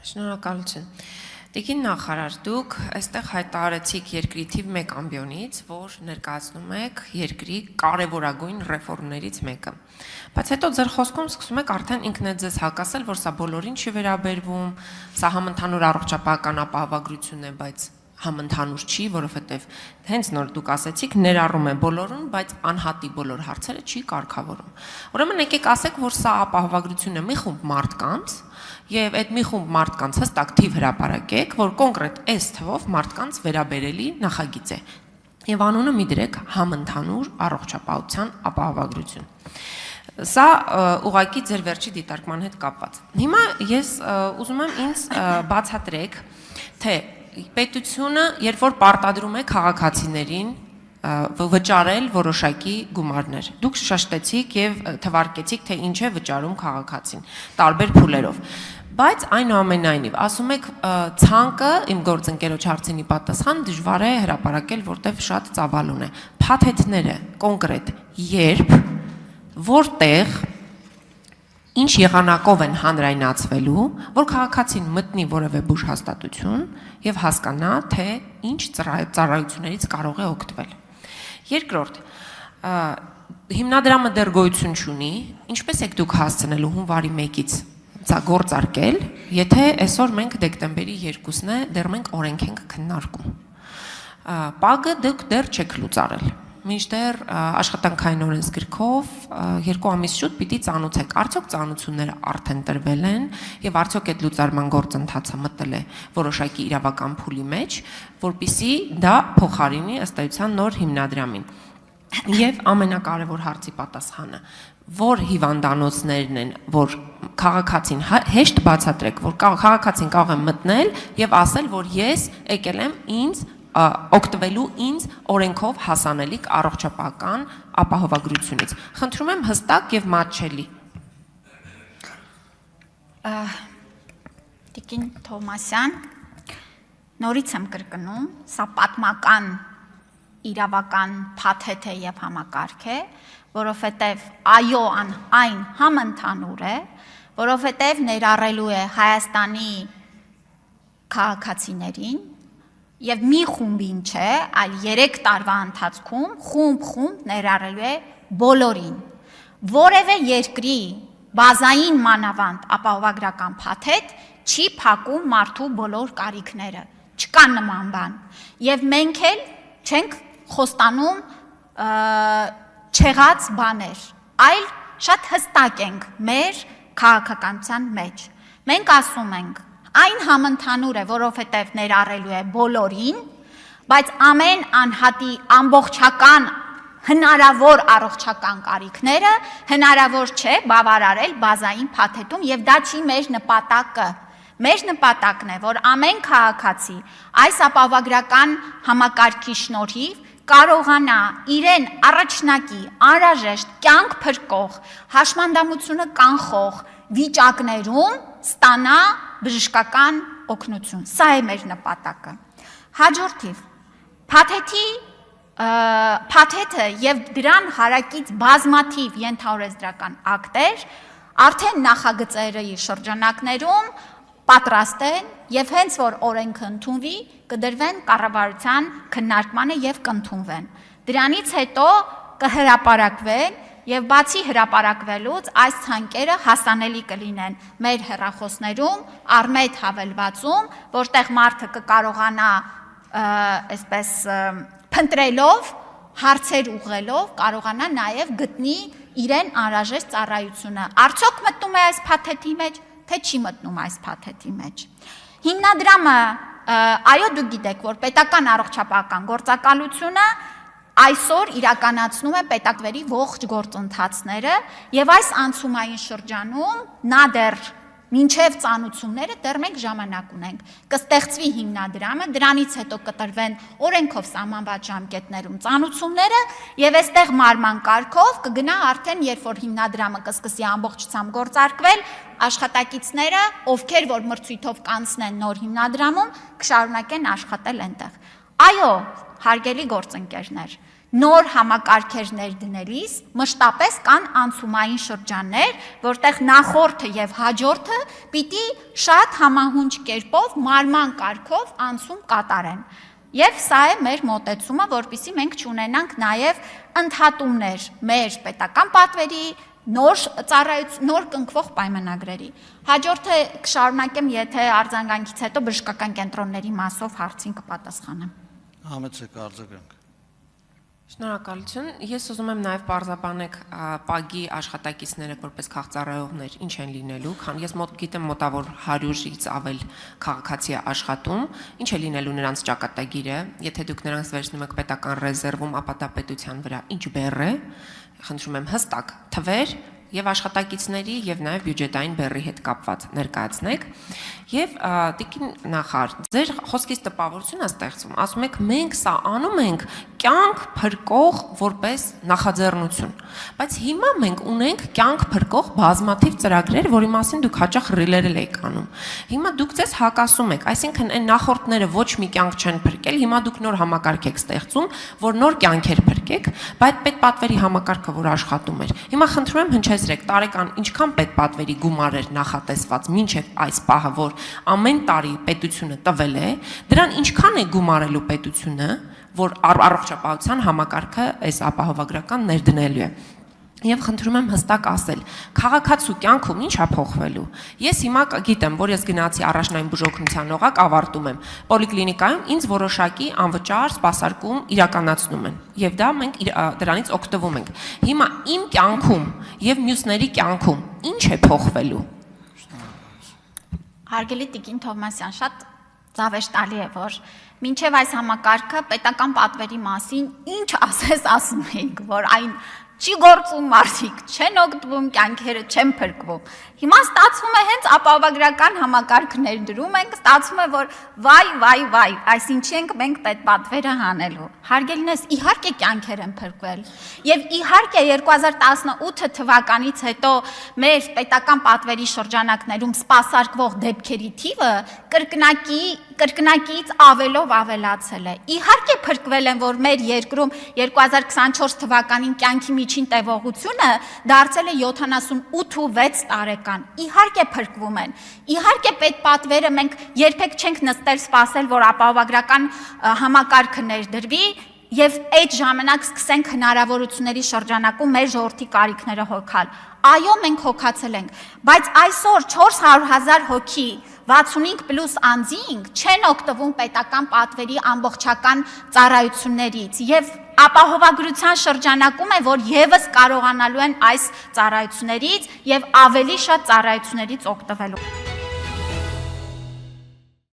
Շնորհակալություն։ Տիկին նախարար, դուք այստեղ հայտարարեցիք երկրի թիվ 1 ամբիոնից, որ ներկայացնում եք երկրի կարևորագույն ռեֆորմներից մեկը։ Բայց հետո ձեր խոսքում սկսում եք արդեն ինքնդ ձեզ հակասել, որ սա բոլորին չի վերաբերվում, սա համընդհանուր առողջապահական ապահովագրություն է, բայց համընդհանուր չի, որովհետև հենց նոր դուք ասեցիք, ներառում է բոլորուն, բայց անհատի բոլոր հարցերը չի կարգավորում։ Ուրեմն եկեք ասեք, որ սա ապահովագրություն է մի խումբ մարդկանց, եւ այդ մի խումբ մարդկանց հստակ թիվ հրապարակեք, որ կոնկրետ այս թվով մարդկանց վերաբերելի նախագիծ է։ Եվ անունը մի դրեք համընդհանուր առողջապահության ապահովագրություն։ Սա ուղղակի ձեր վերջի դիտարկման հետ կապված։ Հիմա ես ուզում եմ ինձ բացատրեք, թե պետությունը, երբ որ պարտադրում է քաղաքացիներին վճարել որոշակի գումարներ, դուք շեշտեցիք եւ թվարկեցիք, թե ինչ է վճարում քաղաքացին, տարբեր փուլերով։ Բայց այնուամենայնիվ, ասում եք ցանկը, իմ գործընկերոջ հարցինի պատասխան դժվար է հրապարակել, որտեղ շատ ծավալուն է։ Փաթեթները կոնկրետ երբ, որտեղ, ինչ եղանակով են հանրայնացվելու, որ քաղաքացին մտնի որևէ բուժ հաստատություն եւ հասկանա, թե ինչ ծառայություններից կարող է օգտվել։ Երկրորդ, հիմնադրամը դեռ գոյություն չունի, ինչպես եք դուք հասցնելու հունվարի 1-ից գործարկել, եթե այսօր մենք դեկտեմբերի 2-ն է, դեռ մենք օրենք ենք քննարկում։ Պագը դուք դեռ չեք լուծարել։ Մինչդեռ աշխատանքային օրենսգրքով 2 ամիս շուտ պիտի ծանոթեք, արդյոք ծանոթությունները արդեն տրվել են եւ արդյոք այդ լուծարման գործընթացը մտել է որոշակի իրավական փուլի մեջ, որpիսի դա փոխարինի ըստ էության նոր հիմնադրամին։ Եվ ամենակարևոր հարցի պատասխանը, որ հիվանդանոցներն են, որ քաղաքացին հեշտ բացատրեք, որ քաղաքացին կարող է մտնել եւ ասել, որ ես եկել եմ ինձ օգտվելու ինձ օրենքով հասանելիք առողջապահական ապահովագրությունից։ Խնդրում եմ հստակ եւ մատչելի։ Տիկին Թովմասյան, նորից եմ կրկնում, սա պատմական իրավական փաթեթ է եւ համակարգ է, որովհետեւ այո այն համընդհանուր է, որովհետեւ ներառելու է Հայաստանի քաղաքացիներին եւ մի խումբին չէ, այլ 3 տարվա ընթացքում խումբ ներառելու է բոլորին։ Որևէ երկրի բազային մանավանդ ապահովագրական փաթեթ չի փակում մարդու բոլոր կարիքները, չկա նման բան։ Եվ մենք էլ չենք խոստանում չեղած բաներ, այլ շատ հստակ ենք մեր քաղաքականության մեջ։ Մենք ասում ենք, այն համընդհանուր է, որովհետև ներառելու է բոլորին, բայց ամեն անհատի ամբողջական հնարավոր առողջական կարիքները հնարավոր չէ բավարարել բազային փաթեթում եւ դա չի մեր նպատակը։ Մեր նպատակն է, որ ամեն քաղաքացի այս ապահովագրական համակարգի շնորհիվ կարողանա իրեն առաջնակի, անհրաժեշտ կյանք փրկող, հաշմանդամությունը կանխող վիճակներում ստանա բժշկական օգնություն։ Սա է մեր նպատակը։ Հաջորդիվ, փաթեթը եւ դրան հարակից բազմաթիվ ենթաօրենսդրական ակտեր արդեն նախագծերի շրջանակներում պատրաստ են եւ հենց որ օրենքը ընդունվի, կդրվեն կառավարության քննարկմանը եւ կընդունվեն։ Դրանից հետո կհրապարակվեն եւ բացի հրապարակվելուց այս ցանկերը հասանելի կլինեն մեր հեռախոսներում, առմետ հավելվածում, որտեղ մարդը կկարողանա այսպես փնտրելով, հարցեր ուղղելով, կարողանա նաեւ գտնի իրեն անհրաժեշտ ծառայությունը։ Արդյոք մտնում է այս փաթեթի մեջ, թե չի մտնում այս փաթեթի մեջ։ Հիմնադրամը, այո դուք գիտեք, որ պետական առողջապահական գործակալությունը այսօր իրականացնում է պետակվերի ողջ գործընթացները եւ այս անցումային շրջանում նա դեռ մինչև ծանուցումները դեռ մենք ժամանակ ունենք։ Կստեղծվի հիմնադրամը, դրանից հետո կտրվեն օրենքով սահմանված ժամկետներում ծանուցումները եւ այստեղ մարման կարգով կգնա արդեն երբ որ հիմնադրամը կսկսի ամբողջությամբ գործարկվել, աշխատակիցները, ովքեր որ մրցույթով կանցնեն նոր հիմնադրամում, կշարունակեն աշխատել այնտեղ։ Այո, հարգելի գործընկերներ, նոր համակարգեր ներդնելիս մշտապես կան անցումային շրջաններ, որտեղ նախորդը եւ հաջորդը պիտի շատ համահունչ կերպով մարման կարգով անցում կատարեն։ Եվ սա է մեր մոտեցումը, որպեսզի մենք չունենանք նաեւ ընդհատումներ մեր պետական պատվերի, նոր կնքվող պայմանագրերի։ Հաջորդը կշարունակեմ, եթե արձագանքից հետո բժշկական կենտրոնների մասով հարցին կպատասխանեմ։ Համեցեք արձագանք։ Շնորհակալություն։ Ես ուզում եմ նաև պարզաբանեք ՊԱԳ-ի աշխատակիցները որպես քաղաքծառայողներ ինչ են լինելու, քան ես գիտեմ մոտավոր 100-ից ավել քաղաքացի է աշխատում, ինչ է լինելու նրանց ճակատագիրը, եթե դուք նրանց վերցնում եք պետական ռեզերվում, ապա դա պետության վրա ինչ բեռ է, խնդրում եմ հստակ թվեր եւ աշխատակիցների եւ նաեւ բյուջետային բեռի հետ կապված ներկայացնեք եւ տիկին նախարար ձեր խոսքից տպավորություն է ստեղծում ասում եք մենք սա անում ենք կյանք փրկող որպես նախաձեռնություն բայց հիմա մենք ունենք կյանք փրկող բազմաթիվ ծրագրեր որի մասին դուք հաճախ ռիլերել եք անում հիմա դուք ձեզ հակասում եք այսինքն այն նախորդները ոչ մի կյանք չեն փրկել հիմա դուք նոր համակարգ եք ստեղծում որ նոր կյանքեր փրկեք բայց պետպատվերի համակարգը որ աշխատում էր հիմա խնդրում եմ հնչեցրեք տարեկան ինչքան պետպատվերի գումար էր նախատեսված մինչև այս պահը որ ամեն տարի պետությունը տվել է դրան ինչքան է գումարելու պետությունը որ առողջապահության համակարգը այս ապահովագրական ներդնելու է Եվ խնդրում եմ հստակ ասել, քաղաքացու կյանքում ինչ է փոխվելու։ Ես հիմա գիտեմ, որ ես գնացի առաջնային բուժօգնության օղակ ավարտում եմ։ Պոլիկլինիկայում ինձ որոշակի անվճար սպասարկում իրականացնում են։ Եվ դա մենք դրանից օգտվում ենք։ Հիմա իմ կյանքում եւ մյուսների կյանքում ինչ է փոխվելու։ Հարգելի տիկին Թովմասյան, շատ ծավեշտալի է, որ մինչև այս համակարգը պետական պատվերի մասին ինչ ասես ասում էինք, որ այն չի գործում մարդիկ, չեն օգտվում, կյանքերը չեն փրկվում։ Հիմա ստացվում է հենց ապահովագրական համակարգ ներդրում ենք, ստացվում է, որ վայ, այսինչի ենք մենք պետպատվերը հանելու։ Հարգելինս, իհարկե կյանքեր են փրկվել։ Եւ իհարկե 2018 թվականից հետո մեր պետական պատվերի շրջանակներում սպասարկվող դեպքերի թիվը կրկնակից ավելով ավելացել է։ Իհարկե փրկվել են, որ մեր երկրում 2024 թվականին կյանքի միջին տևողությունը դարձել է 78.6 տարեկան։ Իհարկե փրկվում են։ Իհարկե պետպատվերը մենք երբեք չենք նստել սպասել, որ ապահովագրական համակարգը ներդրվի եւ այդ ժամանակ սկսենք հնարավորությունների շրջանակում մեր ժողովրդի կարիքները հոգալ։ Այո, մենք հոգացել ենք, բայց այսօր 400,000 հոգի 65+ անձինք չեն օգտվում պետական պատվերի ամբողջական ծառայություններից եւ ապահովագրության շրջանակում է, որ եւս կարողանալու են այս ծառայություններից եւ ավելի շատ ծառայություններից օգտվելու։